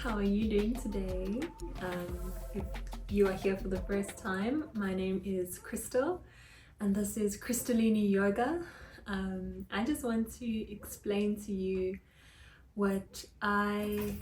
how are you doing today? If you are here for the first time, my name is Crystal and this is Crystallini Yoga. I just want to explain to you what I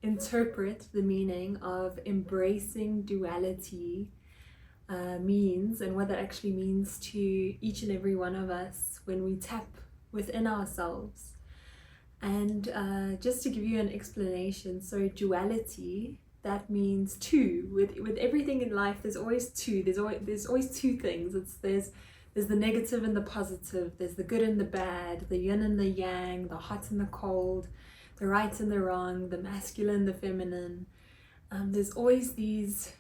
interpret the meaning of embracing duality means, and what that actually means to each and every one of us when we tap within ourselves. And just to give you an explanation, so duality, that means two. With everything in life, there's always two. There's always two things. There's the negative and the positive. There's the good and the bad, the yin and the yang, the hot and the cold, the right and the wrong, the masculine, the feminine. There's always these.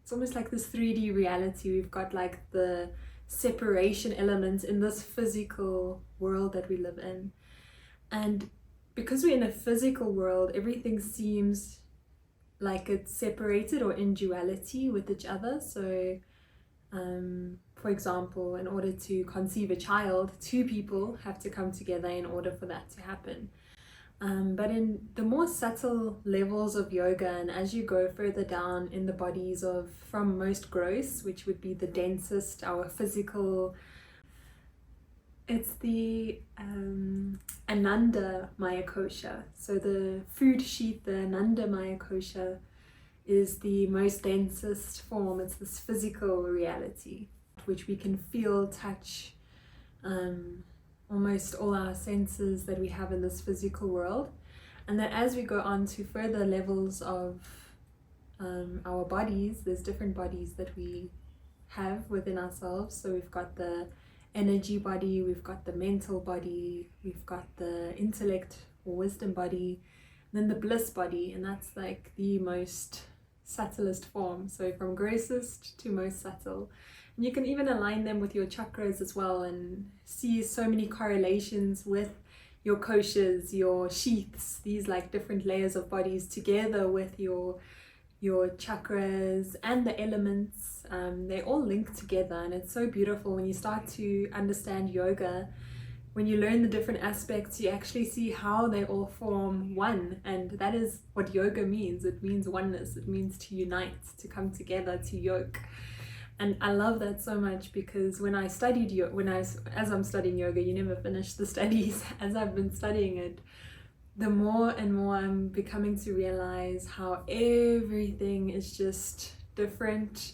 It's almost like this 3D reality. We've got like the separation element in this physical world that we live in. And because we're in a physical world, everything seems like it's separated or in duality with each other. So, for example, in order to conceive a child, two people have to come together in order for that to happen. But in the more subtle levels of yoga, and as you go further down in the bodies from most gross, which would be the densest, our physical, it's the Ananda Maya Kosha. So the food sheath, the Ananda Maya Kosha, is the most densest form. It's this physical reality which we can feel, touch, almost all our senses that we have in this physical world. And that as we go on to further levels of our bodies, there's different bodies that we have within ourselves. So we've got the energy body, we've got the mental body, we've got the intellect or wisdom body, and then the bliss body, and that's like the most subtlest form. So from grossest to most subtle. And you can even align them with your chakras as well and see so many correlations with your koshas, your sheaths, these like different layers of bodies together with your chakras and the elements. They all link together, and it's so beautiful when you start to understand yoga. When you learn the different aspects, you actually see how they all form one, and that is what yoga means. It means oneness. It means to unite, to come together, to yoke. And I love that so much, because when I studied as I'm studying yoga, you never finish the studies. As I've been studying it, the more and more I'm becoming to realize how everything is just different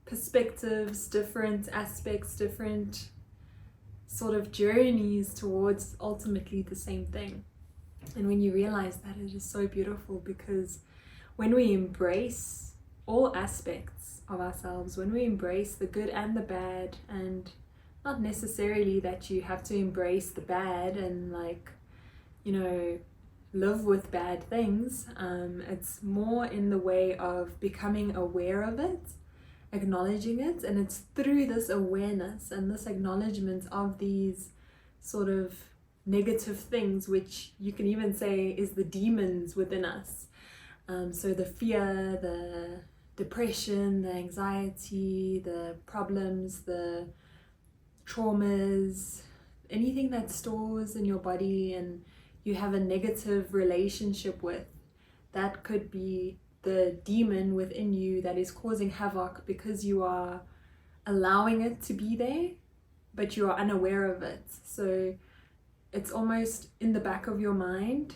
perspectives, different aspects, different sort of journeys towards ultimately the same thing. And when you realize that, it is so beautiful, because when we embrace all aspects of ourselves, when we embrace the good and the bad, and not necessarily that you have to embrace the bad and live with bad things, it's more in the way of becoming aware of it, acknowledging it, and it's through this awareness and this acknowledgement of these sort of negative things, which you can even say is the demons within us. So the fear, the depression, the anxiety, the problems, the traumas, anything that stores in your body and you have a negative relationship with, that could be the demon within you that is causing havoc, because you are allowing it to be there, but you are unaware of it. So it's almost in the back of your mind,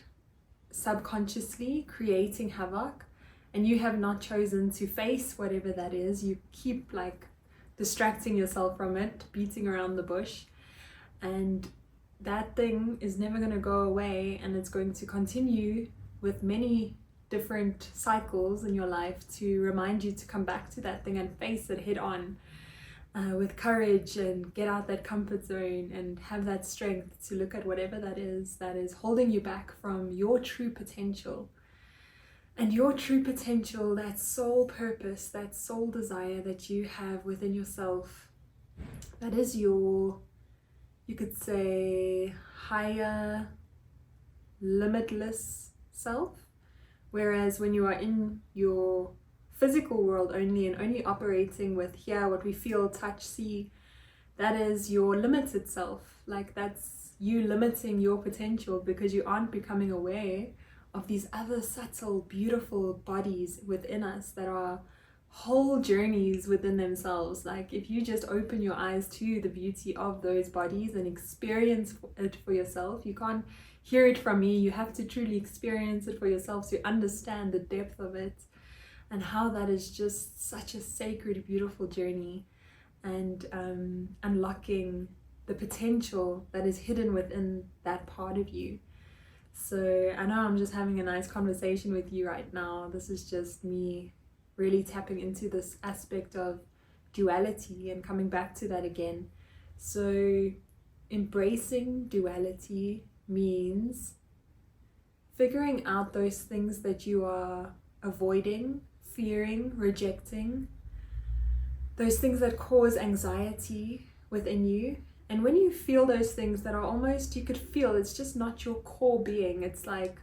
subconsciously creating havoc, and you have not chosen to face whatever that is. You keep like distracting yourself from it, beating around the bush, and that thing is never going to go away, and it's going to continue with many different cycles in your life to remind you to come back to that thing and face it head on, with courage, and get out that comfort zone and have that strength to look at whatever that is holding you back from your true potential. And your true potential, that soul purpose, that soul desire that you have within yourself, that is your, you could say, higher, limitless self. Whereas when you are in your physical world only, and only operating with here, what we feel, touch, see, that is your limited self. Like that's you limiting your potential, because you aren't becoming aware of these other subtle, beautiful bodies within us that are whole journeys within themselves. Like if you just open your eyes to the beauty of those bodies and experience it for yourself, you can't hear it from me, you have to truly experience it for yourself so you understand the depth of it and how that is just such a sacred, beautiful journey, and unlocking the potential that is hidden within that part of you. So I know I'm just having a nice conversation with you right now. This is just me really tapping into this aspect of duality and coming back to that again. So embracing duality means figuring out those things that you are avoiding, fearing, rejecting, those things that cause anxiety within you. And when you feel those things that are almost, you could feel it's just not your core being, it's like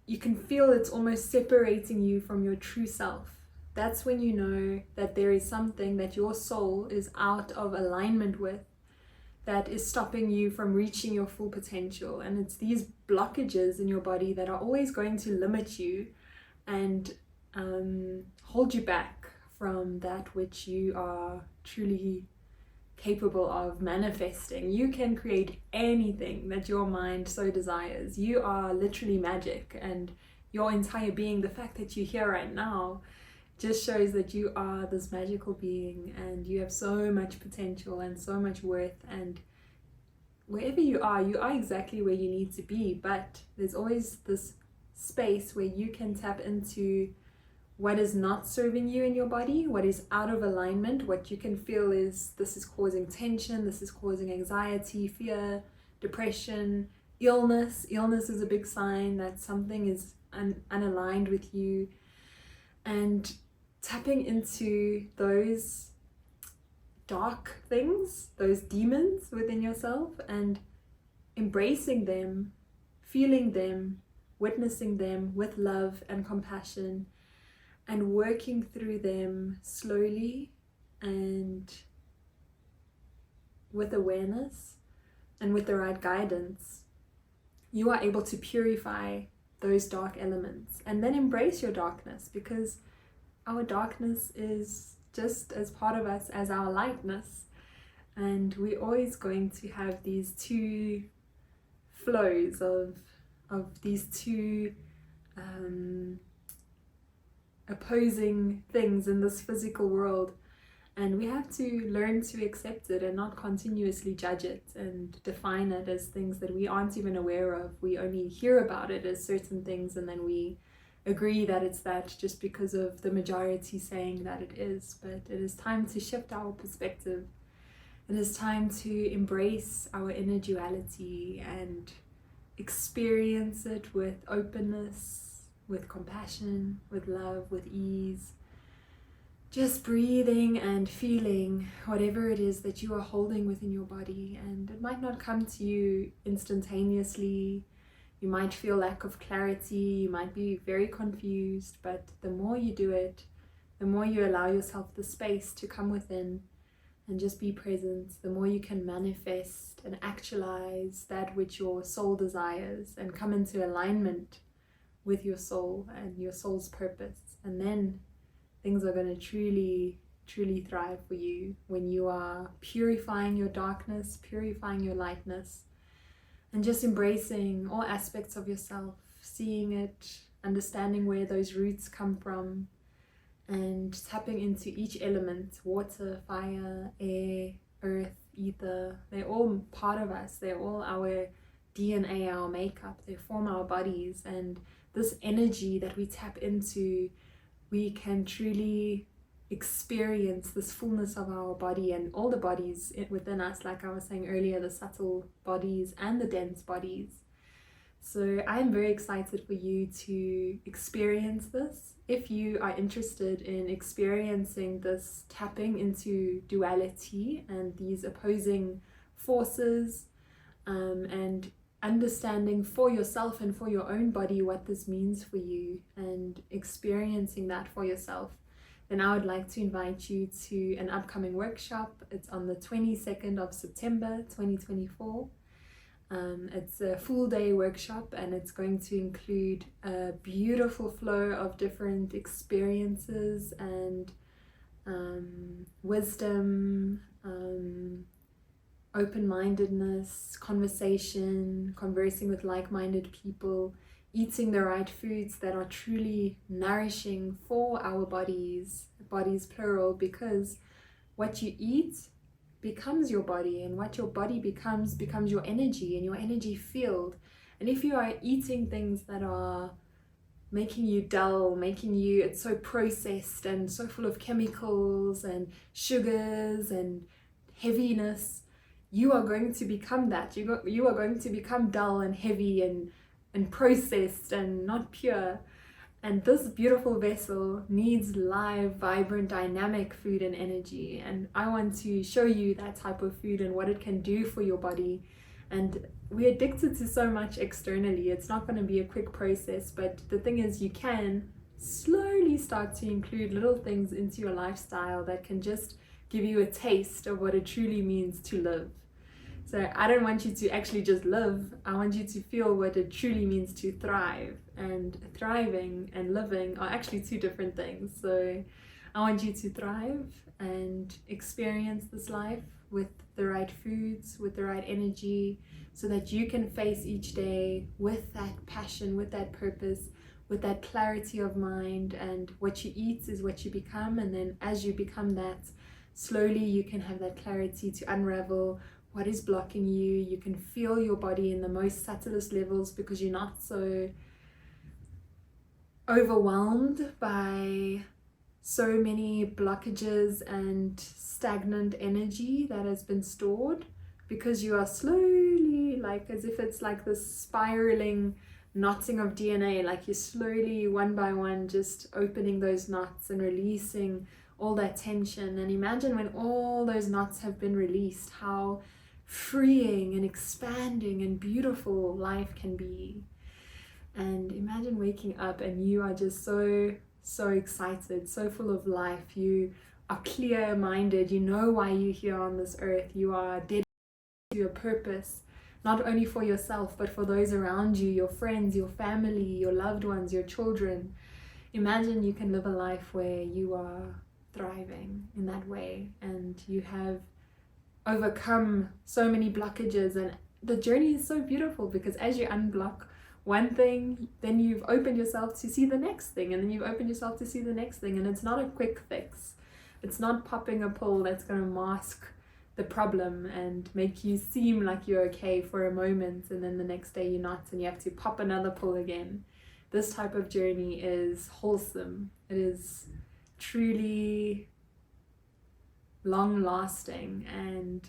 you can feel it's almost separating you from your true self. That's when you know that there is something that your soul is out of alignment with, that is stopping you from reaching your full potential. And it's these blockages in your body that are always going to limit you and hold you back from that which you are truly capable of manifesting. You can create anything that your mind so desires. You are literally magic, and your entire being, the fact that you're here right now, just shows that you are this magical being and you have so much potential and so much worth. And wherever you are exactly where you need to be, but there's always this space where you can tap into what is not serving you in your body, what is out of alignment, what you can feel is this is causing tension, this is causing anxiety, fear, depression, illness. Illness is a big sign that something is unaligned with you. And tapping into those dark things, those demons within yourself, and embracing them, feeling them, witnessing them with love and compassion, and working through them slowly and with awareness and with the right guidance, you are able to purify those dark elements and then embrace your darkness, because our darkness is just as part of us as our lightness, and we're always going to have these two flows of these two opposing things in this physical world, and we have to learn to accept it and not continuously judge it and define it as things that we aren't even aware of. We only hear about it as certain things, and then we agree that it's that just because of the majority saying that it is. But it is time to shift our perspective. It is time to embrace our inner duality and experience it with openness, with compassion, with love, with ease. Just breathing and feeling whatever it is that you are holding within your body. And it might not come to you instantaneously. You might feel lack of clarity, you might be very confused, but the more you do it, the more you allow yourself the space to come within and just be present, the more you can manifest and actualize that which your soul desires and come into alignment with your soul and your soul's purpose. And then things are going to truly thrive for you when you are purifying your darkness, purifying your lightness, and just embracing all aspects of yourself, seeing it, understanding where those roots come from, and tapping into each element: water, fire, air, earth, ether. They're all part of us. They're all our DNA, our makeup. They form our bodies, and this energy that we tap into, we can truly experience this fullness of our body and all the bodies within us, like I was saying earlier, the subtle bodies and the dense bodies. So I'm very excited for you to experience this. If you are interested in experiencing this tapping into duality and these opposing forces, and understanding for yourself and for your own body what this means for you and experiencing that for yourself, then I would like to invite you to an upcoming workshop. It's on the 22nd of September 2024. It's a full day workshop, and it's going to include a beautiful flow of different experiences and wisdom, open-mindedness, conversation, conversing with like-minded people, eating the right foods that are truly nourishing for our bodies plural, because what you eat becomes your body, and what your body becomes your energy and your energy field. And if you are eating things that are making you dull, it's so processed and so full of chemicals and sugars and heaviness, you are going to become that. You are going to become dull and heavy and processed and not pure. And this beautiful vessel needs live, vibrant, dynamic food and energy. And I want to show you that type of food and what it can do for your body. And we're addicted to so much externally. It's not going to be a quick process, but the thing is, you can slowly start to include little things into your lifestyle that can just give you a taste of what it truly means to live. So I don't want you to actually just live. I want you to feel what it truly means to thrive. And thriving and living are actually two different things. So I want you to thrive and experience this life with the right foods, with the right energy, so that you can face each day with that passion, with that purpose, with that clarity of mind. And what you eat is what you become. And then as you become that, slowly you can have that clarity to unravel what is blocking you. You can feel your body in the most subtlest levels, because you're not so overwhelmed by so many blockages and stagnant energy that has been stored, because you are slowly, like as if it's like this spiraling knotting of DNA, like you're slowly one by one just opening those knots and releasing all that tension. And imagine when all those knots have been released, how freeing and expanding and beautiful life can be. And imagine waking up and you are just so excited, so full of life. You are clear-minded. You know why you're here on this earth. You are dedicated to your purpose, not only for yourself, but for those around you, your friends, your family, your loved ones, your children. Imagine you can live a life where you are thriving in that way, and you have overcome so many blockages. And the journey is so beautiful, because as you unblock one thing, then you've opened yourself to see the next thing, and then you've opened yourself to see the next thing. And it's not a quick fix. It's not popping a pill that's going to mask the problem and make you seem like you're okay for a moment, and then the next day you're not, and you have to pop another pill again. This type of journey is wholesome. It is truly long-lasting and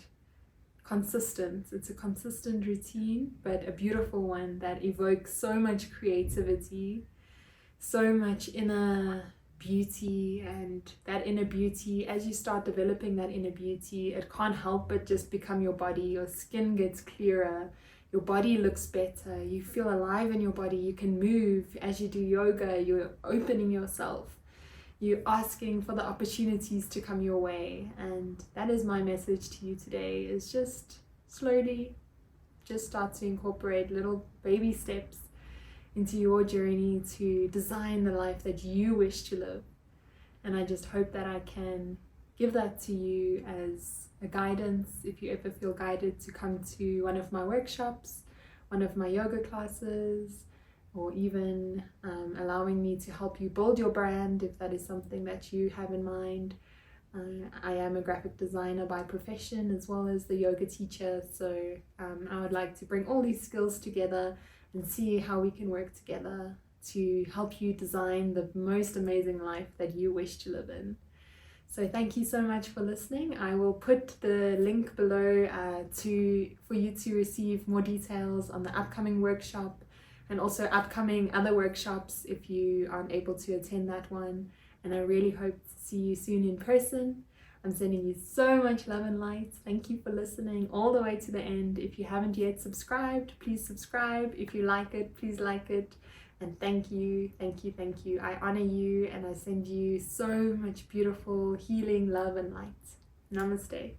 consistent. It's a consistent routine, but a beautiful one that evokes so much creativity, so much inner beauty. And that inner beauty, as you start developing that inner beauty, it can't help but just become your body. Your skin gets clearer, your body looks better, you feel alive in your body, you can move. As you do yoga, you're opening yourself, you're asking for the opportunities to come your way. And that is my message to you today, is just slowly just start to incorporate little baby steps into your journey to design the life that you wish to live. And I just hope that I can give that to you as a guidance, if you ever feel guided to come to one of my workshops, one of my yoga classes, or even allowing me to help you build your brand, if that is something that you have in mind. I am a graphic designer by profession, as well as the yoga teacher, so I would like to bring all these skills together and see how we can work together to help you design the most amazing life that you wish to live in. So thank you so much for listening. I will put the link below for you to receive more details on the upcoming workshop, and also upcoming other workshops if you aren't able to attend that one. And I really hope to see you soon in person. I'm sending you so much love and light. Thank you for listening all the way to the end. If you haven't yet subscribed, please subscribe. If you like it, please like it. And thank you, thank you, thank you. I honor you, and I send you so much beautiful healing, love and light. Namaste.